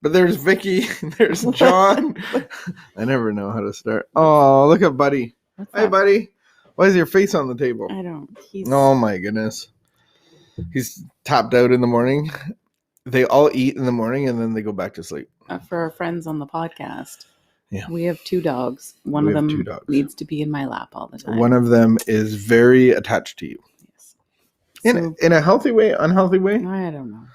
but there's Vicky, there's John. I never know how to start. Oh, look at Buddy. Hi, Buddy. Why is your face on the table? I don't. Oh my goodness. He's tapped out in the morning. They all eat in the morning and then they go back to sleep. For our friends on the podcast, yeah, we have 2 dogs. One of them needs to be in my lap all the time. One of them is very attached to you. Yes. In a healthy way, unhealthy way? I don't know.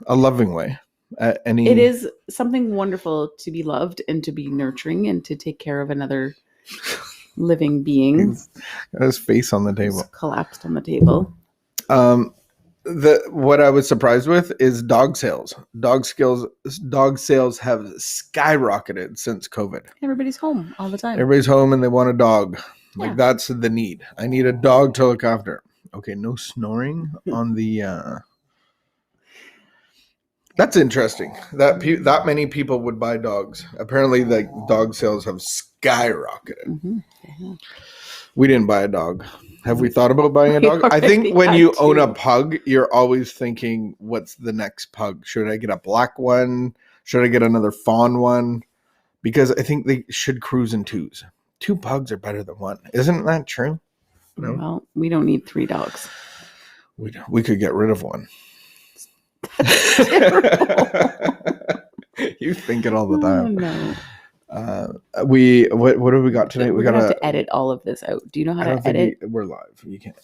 A loving way. It is something wonderful to be loved and to be nurturing and to take care of another living being. He's got his face on the table. He's collapsed on the table. What I was surprised with is dog sales. Dog sales have skyrocketed since COVID. Everybody's home all the time. Everybody's home and they want a dog. Like that's the need. I need a dog to look after. Okay, no snoring on the. That's interesting. That many people would buy dogs. Apparently, the dog sales have skyrocketed. Mm-hmm. Yeah. We didn't buy a dog. Have we thought about buying a dog? I think when you own a pug, you're always thinking, what's the next pug? Should I get a black one? Should I get another fawn one? Because I think they should cruise in 2s. 2 pugs are better than 1. Isn't that true? No? Well, we don't need 3 dogs. We could get rid of 1. That's terrible. You think it all the time. Oh, no. What have we got today? We're gonna have to edit all of this out. Do you know how to edit? We're live. You can't.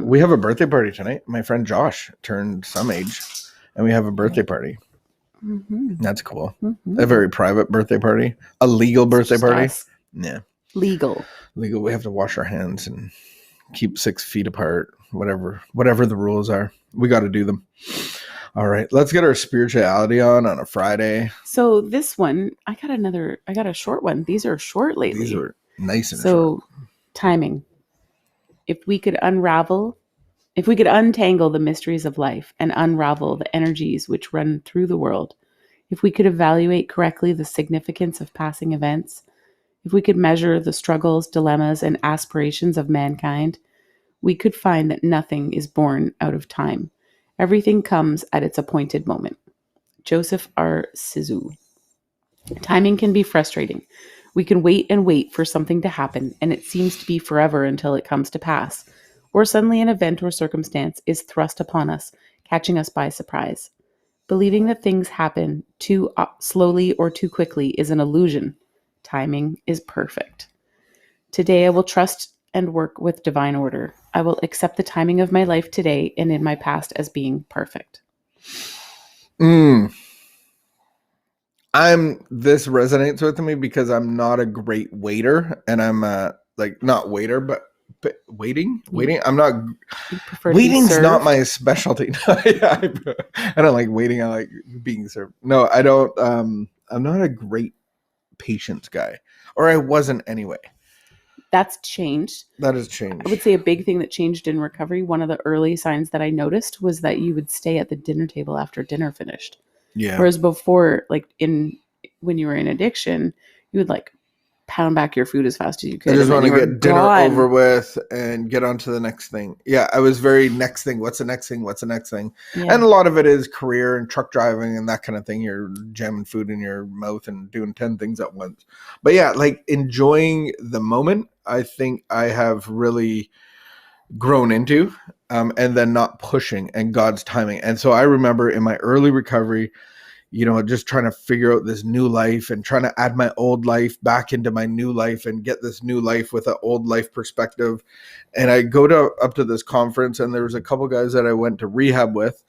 We have a birthday party tonight. My friend Josh turned some age, and we have a birthday party. Mm-hmm. That's cool. Mm-hmm. A very private birthday party. A legal birthday party. Us. Yeah. Legal. We have to wash our hands and keep 6 feet apart. Whatever the rules are, we got to do them. All right, let's get our spirituality on a Friday. So this one, I got a short one. These are short lately. These are nice and short. So timing. If we could untangle the mysteries of life and unravel the energies which run through the world, if we could evaluate correctly the significance of passing events, if we could measure the struggles, dilemmas, and aspirations of mankind, we could find that nothing is born out of time. Everything comes at its appointed moment. Joseph R. Sizu. Timing can be frustrating. We can wait and wait for something to happen, and it seems to be forever until it comes to pass. Or suddenly an event or circumstance is thrust upon us, catching us by surprise. Believing that things happen too slowly or too quickly is an illusion. Timing is perfect. Today I will trust and work with divine order. I will accept the timing of my life today and in my past as being perfect. This resonates with me because I'm not a great waiter, and I'm not waiter, but waiting. I'm not. Waiting's not my specialty. I don't like waiting. I like being served. No, I don't. I'm not a great patience guy, or I wasn't anyway. That's changed. That has changed. I would say a big thing that changed in recovery, one of the early signs that I noticed was that you would stay at the dinner table after dinner finished. Yeah. Whereas before, when you were in addiction, you would pound back your food as fast as you could. I just want to get dinner over with and get on to the next thing. Yeah, I was very next thing. What's the next thing? What's the next thing? Yeah. And a lot of it is career and truck driving and that kind of thing. You're jamming food in your mouth and doing 10 things at once. But yeah, enjoying the moment, I think I have really grown into, and then not pushing and God's timing. And so I remember in my early recovery, just trying to figure out this new life and trying to add my old life back into my new life and get this new life with an old life perspective. And I go up to this conference, and there was a couple guys that I went to rehab with,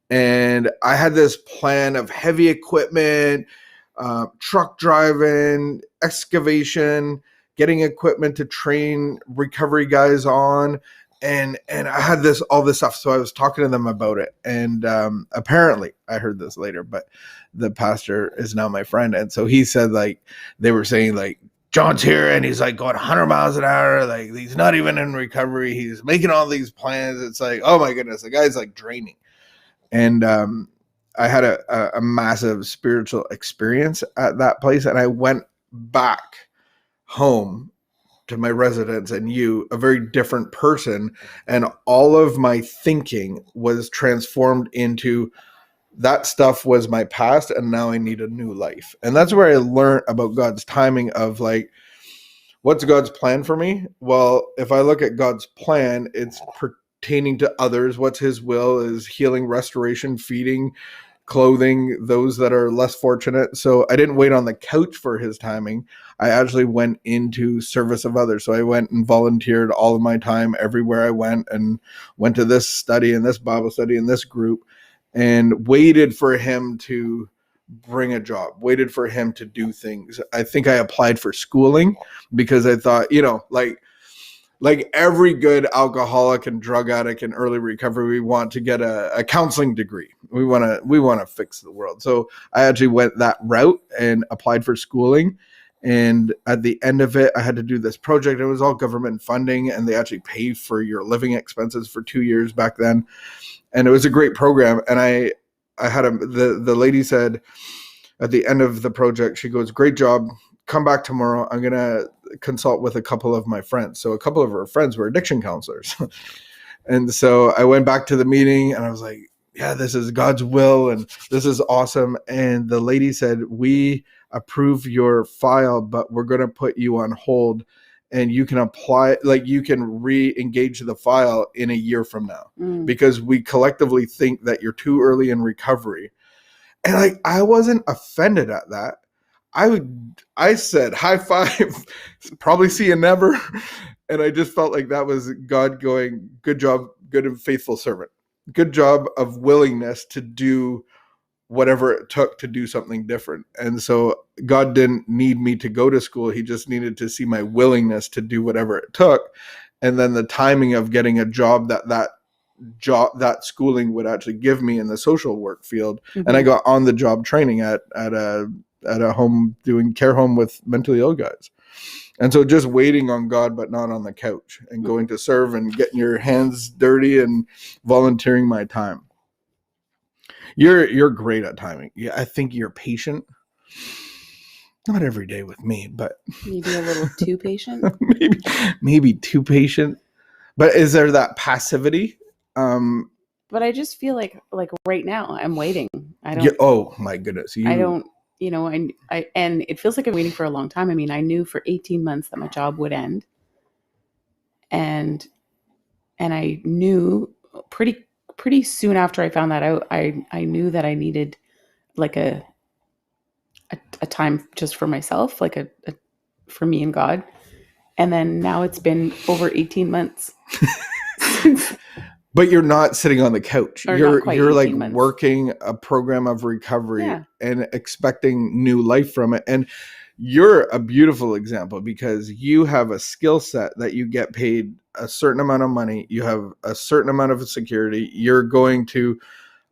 and I had this plan of heavy equipment, truck driving, excavation, getting equipment to train recovery guys on. And I had all this stuff. So I was talking to them about it. And apparently, I heard this later, but the pastor is now my friend. And so he said, they were saying, John's here and he's going 100 miles an hour. He's not even in recovery. He's making all these plans. It's oh my goodness, the guy's draining. And I had a massive spiritual experience at that place. And I went back home to my residence and a very different person. And all of my thinking was transformed into that stuff was my past, and now I need a new life. And that's where I learned about God's timing of like, what's God's plan for me? Well, if I look at God's plan, it's pertaining to others. What's his will is healing, restoration, feeding, clothing those that are less fortunate. So I didn't wait on the couch for his timing. I actually went into service of others. So I went and volunteered all of my time everywhere I went, and went to this study and this Bible study and this group, and waited for him to bring a job, waited for him to do things. I think I applied for schooling because I thought, like every good alcoholic and drug addict in early recovery, we want to get a counseling degree. We want to fix the world. So I actually went that route and applied for schooling. And at the end of it, I had to do this project. It was all government funding, and they actually pay for your living expenses for 2 years back then. And it was a great program. And I had the lady said at the end of the project, she goes, "Great job. Come back tomorrow. I'm going to consult with a couple of my friends." So a couple of her friends were addiction counselors. And so I went back to the meeting, and I was like, yeah, this is God's will, and this is awesome. And the lady said, "We approve your file, but we're going to put you on hold, and you can apply, like you can re-engage the file in a year from now, because we collectively think that you're too early in recovery." And like, I wasn't offended at that. I said, high five, probably see you never. And I just felt like that was God going, good job, good and faithful servant. Good job of willingness to do whatever it took to do something different. And so God didn't need me to go to school. He just needed to see my willingness to do whatever it took. And then the timing of getting a job that schooling would actually give me in the social work field. Mm-hmm. And I got on the job training at a home, doing care home with mentally ill guys. And so just waiting on God, but not on the couch, and going to serve and getting your hands dirty and volunteering my time. You're great at timing. Yeah, I think you're patient. Not every day with me, but maybe a little too patient. maybe too patient. But is there that passivity? But I just feel like right now I'm waiting. I don't. Yeah, oh my goodness! I don't. And it feels like I'm waiting for a long time. I mean, I knew for 18 months that my job would end, and I knew pretty soon after I found that out, I knew that I needed like a time just for myself, like a for me and God. And then now it's been over 18 months since. But you're not sitting on the couch. You're like months. Working a program of recovery and expecting new life from it. And you're a beautiful example, because you have a skill set that you get paid a certain amount of money. You have a certain amount of security. You're going to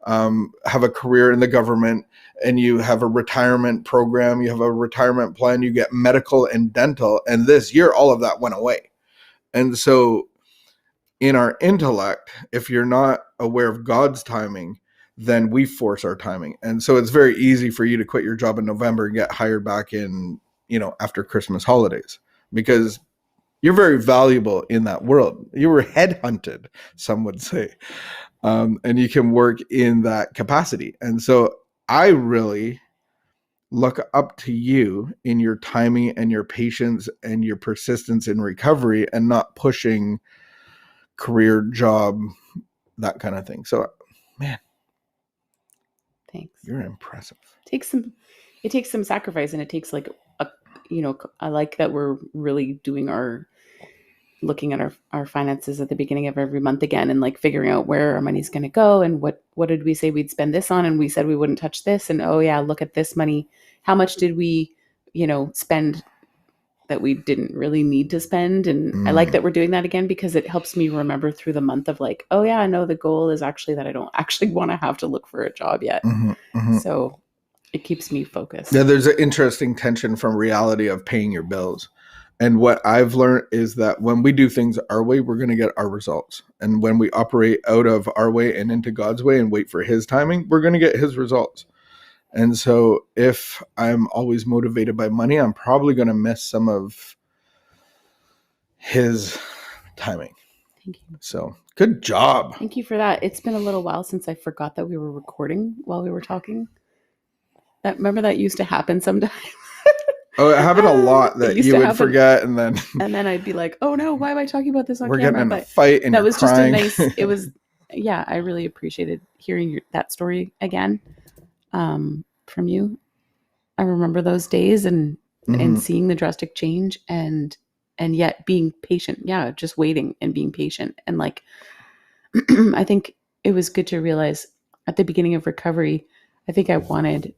have a career in the government, and you have a retirement program. You have a retirement plan. You get medical and dental. And this year, all of that went away. And so in our intellect, if you're not aware of God's timing, then we force our timing. And so it's very easy for you to quit your job in November and get hired back in, after Christmas holidays, because you're very valuable in that world. You were headhunted, some would say, and you can work in that capacity. And so I really look up to you in your timing and your patience and your persistence in recovery, and not pushing career, job, that kind of thing. So, man, thanks. You're impressive. It takes some sacrifice, and it takes like I like that we're really looking at our finances at the beginning of every month again, and like figuring out where our money's going to go, and what did we say we'd spend this on, and we said we wouldn't touch this, and oh yeah, look at this money. How much did we, spend that we didn't really need to spend? And I like that we're doing that again, because it helps me remember through the month of like, oh yeah, I know the goal is actually that I don't actually want to have to look for a job yet. So it keeps me focused. Yeah, there's an interesting tension from reality of paying your bills. And what I've learned is that when we do things our way, we're going to get our results. And when we operate out of our way and into God's way and wait for his timing, we're going to get his results. And so if I'm always motivated by money, I'm probably going to miss some of his timing. Thank you. So good job. Thank you for that. It's been a little while since I forgot that we were recording while we were talking. Remember that used to happen sometimes? Oh, it happened a lot that you would forget, and then I'd be like, "Oh no, why am I talking about this on camera?" We're getting in a But fight, and that was crying. just a nice. It was, yeah. I really appreciated hearing that story again from you. I remember those days and seeing the drastic change and yet being patient. Yeah, just waiting and being patient. And like, I think it was good to realize at the beginning of recovery, I think I wanted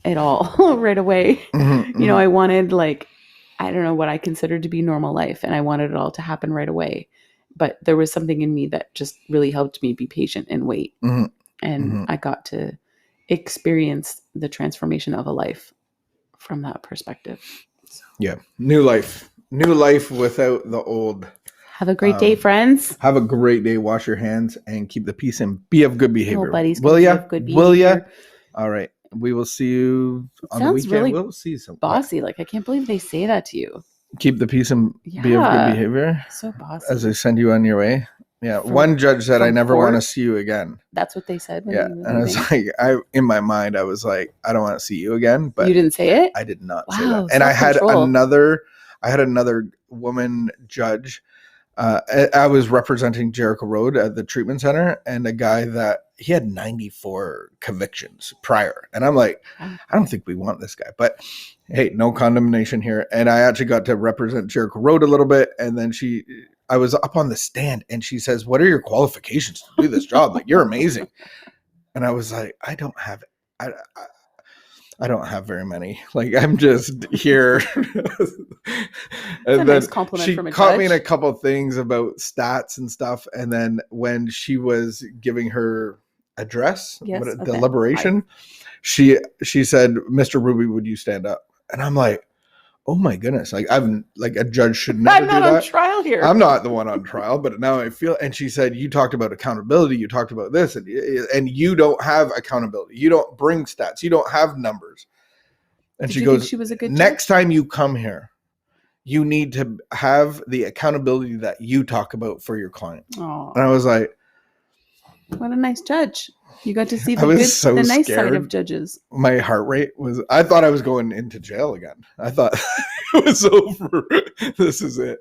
it all right away. You know, I wanted like, I don't know what I considered to be normal life, and I wanted it all to happen right away. But there was something in me that just really helped me be patient and wait. And I got to experience the transformation of a life from that perspective. So. Yeah. New life without the old. Have a great day, friends. Have a great day. Wash your hands and keep the peace and be of good behavior. Buddies, will ya? Will ya? All right. We will see you on the weekend. Really we'll see some bossy. Like, I can't believe they say that to you. Keep the peace and be of good behavior. So bossy. As I send you on your way. Yeah. One judge said, "I never want to see you again." That's what they said. Yeah. And I was like, in my mind, I was like, I don't want to see you again. But you didn't say it? I did not say that. And I had another woman judge. I was representing Jericho Road at the treatment center, and a guy that he had 94 convictions prior. And I'm like, I don't think we want this guy, but hey, no condemnation here. And I actually got to represent Jericho Road a little bit. And then I was up on the stand, and she says, "What are your qualifications to do this job? Like, you're amazing." And I was like, I don't have very many. Like, I'm just here. And then nice compliment she from a caught judge. me in a couple of things about stats and stuff. And then when she was giving her address, the liberation, she said, "Mr. Ruby, would you stand up?" And I'm like, oh my goodness. Like, a judge should never do that. I'm not on trial here. I'm not the one on trial, but now I feel, and she said, "You talked about accountability. You talked about this, and you don't have accountability. You don't bring stats. You don't have numbers." And she goes, she was a good "Next time you come here, you need to have the accountability that you talk about for your clients." And I was like, what a nice judge. You got to see the nice side of judges. My heart rate I thought I was going into jail again. I thought it was over. This is it.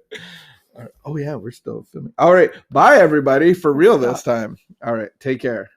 Oh yeah, we're still filming. All right. Bye everybody, for real this time. All right. Take care.